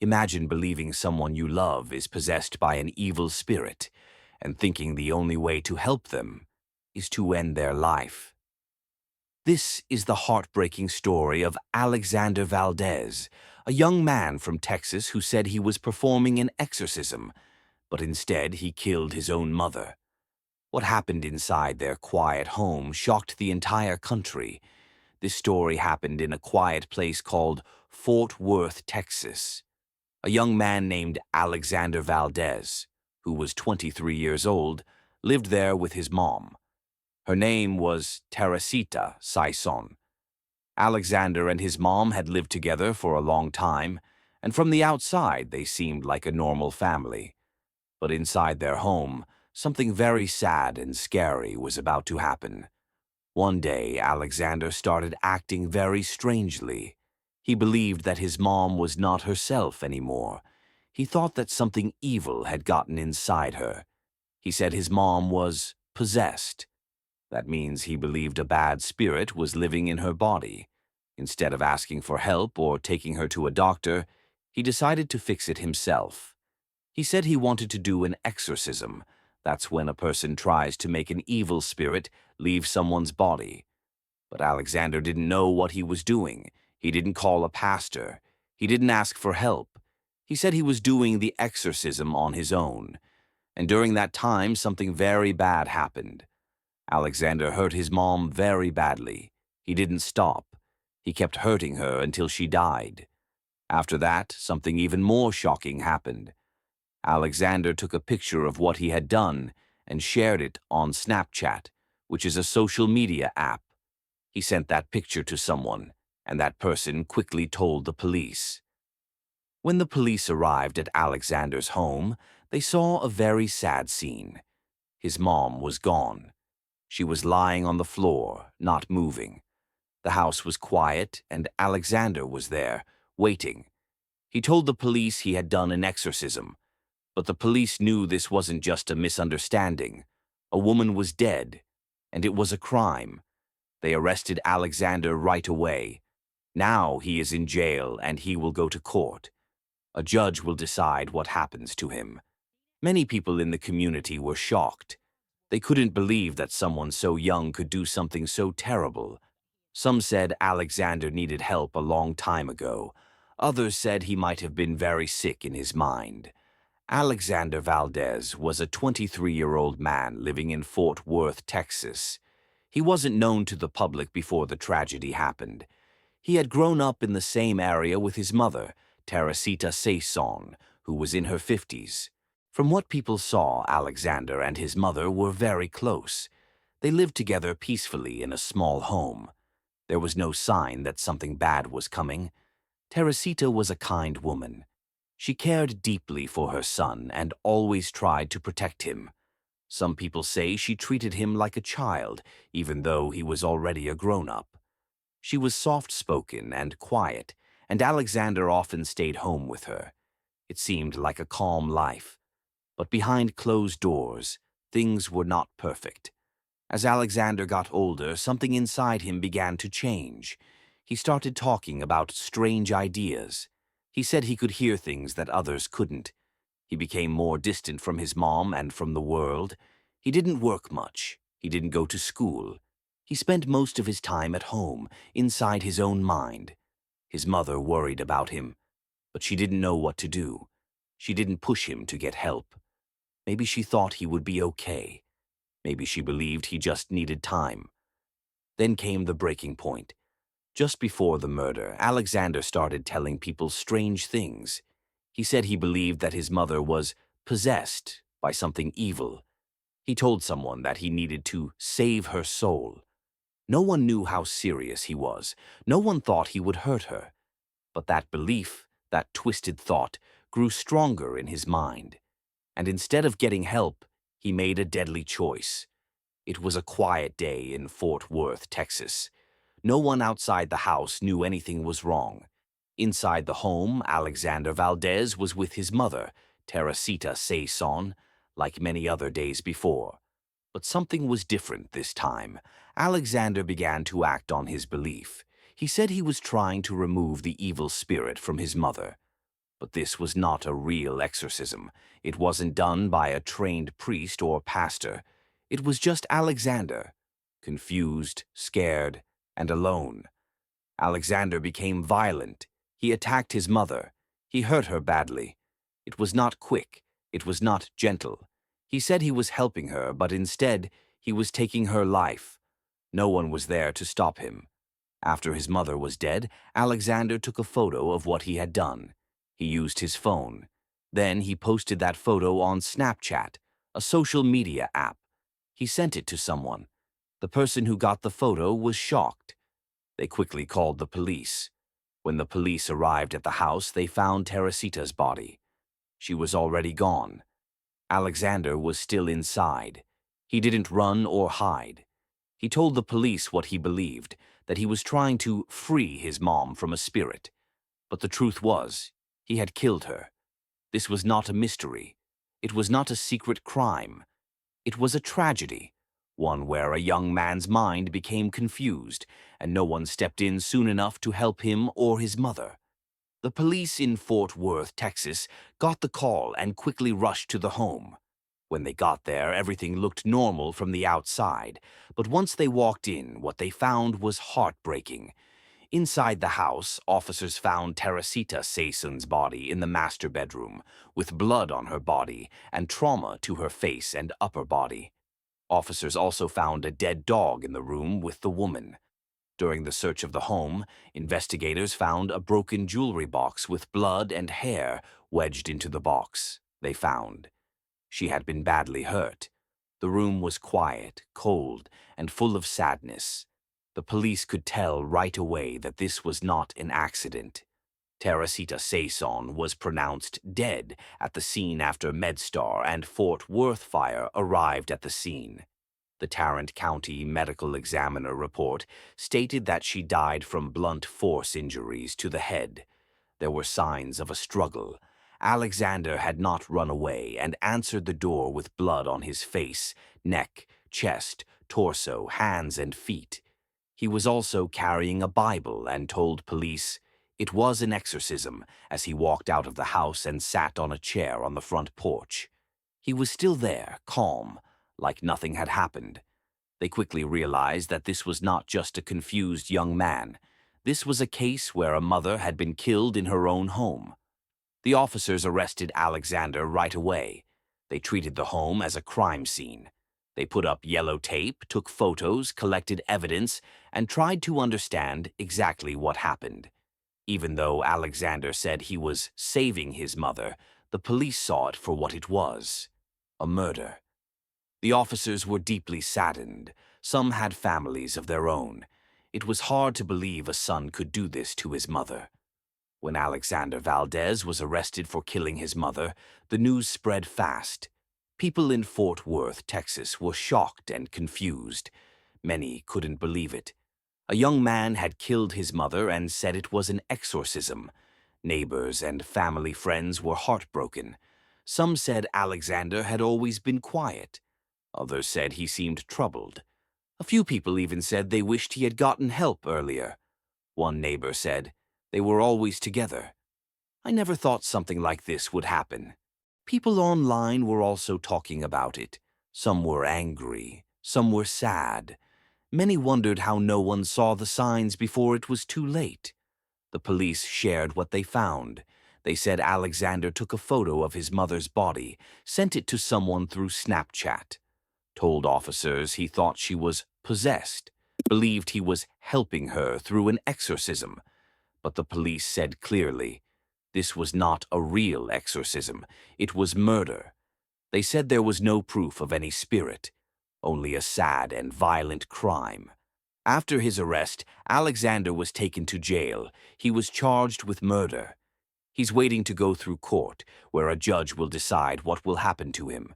Imagine believing someone you love is possessed by an evil spirit and thinking the only way to help them is to end their life. This is the heartbreaking story of Alexander Valdez, a young man from Texas who said he was performing an exorcism, but instead he killed his own mother. What happened inside their quiet home shocked the entire country. This story happened in a quiet place called Fort Worth, Texas. A young man named Alexander Valdez, who was 23 years old, lived there with his mom. Her name was Teresita Saison. Alexander and his mom had lived together for a long time, and from the outside they seemed like a normal family. But inside their home, something very sad and scary was about to happen. One day, Alexander started acting very strangely. He believed that his mom was not herself anymore. He thought that something evil had gotten inside her. He said his mom was possessed. That means he believed a bad spirit was living in her body. Instead of asking for help or taking her to a doctor, he decided to fix it himself. He said he wanted to do an exorcism. That's when a person tries to make an evil spirit leave someone's body. But Alexander didn't know what he was doing. He didn't call a pastor. He didn't ask for help. He said he was doing the exorcism on his own. And during that time, something very bad happened. Alexander hurt his mom very badly. He didn't stop. He kept hurting her until she died. After that, something even more shocking happened. Alexander took a picture of what he had done and shared it on Snapchat, which is a social media app. He sent that picture to someone, and that person quickly told the police. When the police arrived at Alexander's home, they saw a very sad scene. His mom was gone. She was lying on the floor, not moving. The house was quiet, and Alexander was there, waiting. He told the police he had done an exorcism, but the police knew this wasn't just a misunderstanding. A woman was dead, and it was a crime. They arrested Alexander right away. Now he is in jail, and he will go to court. A judge will decide what happens to him. Many people in the community were shocked. They couldn't believe that someone so young could do something so terrible. Some said Alexander needed help a long time ago. Others said he might have been very sick in his mind. Alexander Valdez was a 23-year-old man living in Fort Worth, Texas. He wasn't known to the public before the tragedy happened. He had grown up in the same area with his mother, Teresita Saison, who was in her 50s. From what people saw, Alexander and his mother were very close. They lived together peacefully in a small home. There was no sign that something bad was coming. Teresita was a kind woman. She cared deeply for her son and always tried to protect him. Some people say she treated him like a child, even though he was already a grown-up. She was soft-spoken and quiet, and Alexander often stayed home with her. It seemed like a calm life. But behind closed doors, things were not perfect. As Alexander got older, something inside him began to change. He started talking about strange ideas. He said he could hear things that others couldn't. He became more distant from his mom and from the world. He didn't work much. He didn't go to school. He spent most of his time at home, inside his own mind. His mother worried about him, but she didn't know what to do. She didn't push him to get help. Maybe she thought he would be okay. Maybe she believed he just needed time. Then came the breaking point. Just before the murder, Alexander started telling people strange things. He said he believed that his mother was possessed by something evil. He told someone that he needed to save her soul. No one knew how serious he was. No one thought he would hurt her. But that belief, that twisted thought, grew stronger in his mind. And instead of getting help, he made a deadly choice. It was a quiet day in Fort Worth, Texas. No one outside the house knew anything was wrong. Inside the home, Alexander Valdez was with his mother, Teresita Saison, like many other days before. But something was different this time. Alexander began to act on his belief. He said he was trying to remove the evil spirit from his mother. But this was not a real exorcism. It wasn't done by a trained priest or pastor. It was just Alexander, confused, scared, and alone. Alexander became violent. He attacked his mother. He hurt her badly. It was not quick. It was not gentle. He said he was helping her, but instead, he was taking her life. No one was there to stop him. After his mother was dead, Alexander took a photo of what he had done. He used his phone. Then he posted that photo on Snapchat, a social media app. He sent it to someone. The person who got the photo was shocked. They quickly called the police. When the police arrived at the house, they found Teresita's body. She was already gone. Alexander was still inside. He didn't run or hide. He told the police what he believed, that he was trying to free his mom from a spirit. But the truth was, he had killed her. This was not a mystery. It was not a secret crime. It was a tragedy, one where a young man's mind became confused, and no one stepped in soon enough to help him or his mother. The police in Fort Worth, Texas, got the call and quickly rushed to the home. When they got there, everything looked normal from the outside, but once they walked in, what they found was heartbreaking. Inside the house, officers found Teresita Sayson's body in the master bedroom, with blood on her body and trauma to her face and upper body. Officers also found a dead dog in the room with the woman. During the search of the home, investigators found a broken jewelry box with blood and hair wedged into the box. They found she had been badly hurt. The room was quiet, cold, and full of sadness. The police could tell right away that this was not an accident. Teresita Sayson was pronounced dead at the scene after MedStar and Fort Worth Fire arrived at the scene. The Tarrant County Medical Examiner report stated that she died from blunt force injuries to the head. There were signs of a struggle. Alexander had not run away and answered the door with blood on his face, neck, chest, torso, hands, and feet. He was also carrying a Bible and told police it was an exorcism as he walked out of the house and sat on a chair on the front porch. He was still there, calm, like nothing had happened. They quickly realized that this was not just a confused young man. This was a case where a mother had been killed in her own home. The officers arrested Alexander right away. They treated the home as a crime scene. They put up yellow tape, took photos, collected evidence, and tried to understand exactly what happened. Even though Alexander said he was saving his mother, the police saw it for what it was: a murder. The officers were deeply saddened. Some had families of their own. It was hard to believe a son could do this to his mother. When Alexander Valdez was arrested for killing his mother, the news spread fast. People in Fort Worth, Texas, were shocked and confused. Many couldn't believe it. A young man had killed his mother and said it was an exorcism. Neighbors and family friends were heartbroken. Some said Alexander had always been quiet. Others said he seemed troubled. A few people even said they wished he had gotten help earlier. One neighbor said, "They were always together. I never thought something like this would happen." People online were also talking about it. Some were angry. Some were sad. Many wondered how no one saw the signs before it was too late. The police shared what they found. They said Alexander took a photo of his mother's body, sent it to someone through Snapchat, told officers he thought she was possessed, believed he was helping her through an exorcism. But the police said clearly, this was not a real exorcism. It was murder. They said there was no proof of any spirit, only a sad and violent crime. After his arrest, Alexander was taken to jail. He was charged with murder. He's waiting to go through court, where a judge will decide what will happen to him.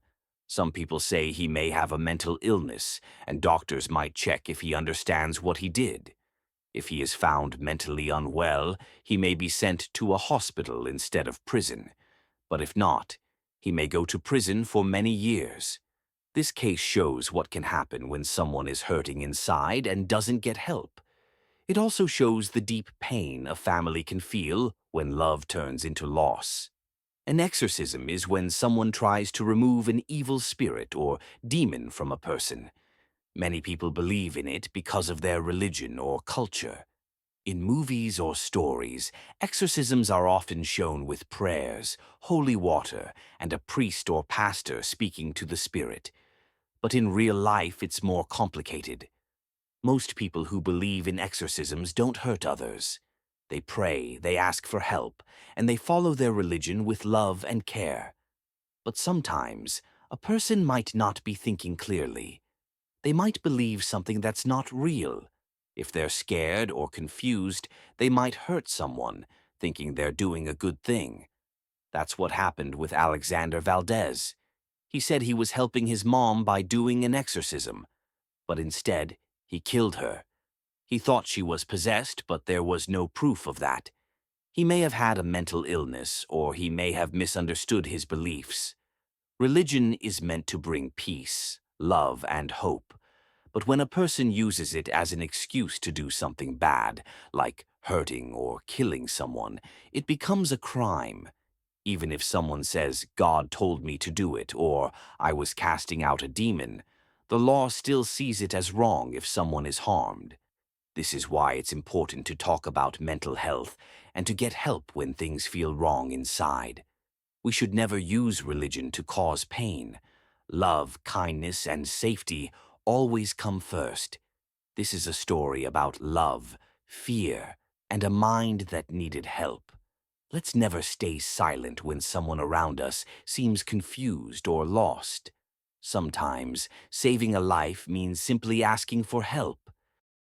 Some people say he may have a mental illness, and doctors might check if he understands what he did. If he is found mentally unwell, he may be sent to a hospital instead of prison. But if not, he may go to prison for many years. This case shows what can happen when someone is hurting inside and doesn't get help. It also shows the deep pain a family can feel when love turns into loss. An exorcism is when someone tries to remove an evil spirit or demon from a person. Many people believe in it because of their religion or culture. In movies or stories, exorcisms are often shown with prayers, holy water, and a priest or pastor speaking to the spirit. But in real life, it's more complicated. Most people who believe in exorcisms don't hurt others. They pray, they ask for help, and they follow their religion with love and care. But sometimes, a person might not be thinking clearly. They might believe something that's not real. If they're scared or confused, they might hurt someone, thinking they're doing a good thing. That's what happened with Alexander Valdez. He said he was helping his mom by doing an exorcism, but instead, he killed her. He thought she was possessed, but there was no proof of that. He may have had a mental illness, or he may have misunderstood his beliefs. Religion is meant to bring peace, love, and hope. But when a person uses it as an excuse to do something bad, like hurting or killing someone, it becomes a crime. Even if someone says, "God told me to do it," or "I was casting out a demon," the law still sees it as wrong if someone is harmed. This is why it's important to talk about mental health and to get help when things feel wrong inside. We should never use religion to cause pain. Love, kindness, and safety always come first. This is a story about love, fear, and a mind that needed help. Let's never stay silent when someone around us seems confused or lost. Sometimes, saving a life means simply asking for help.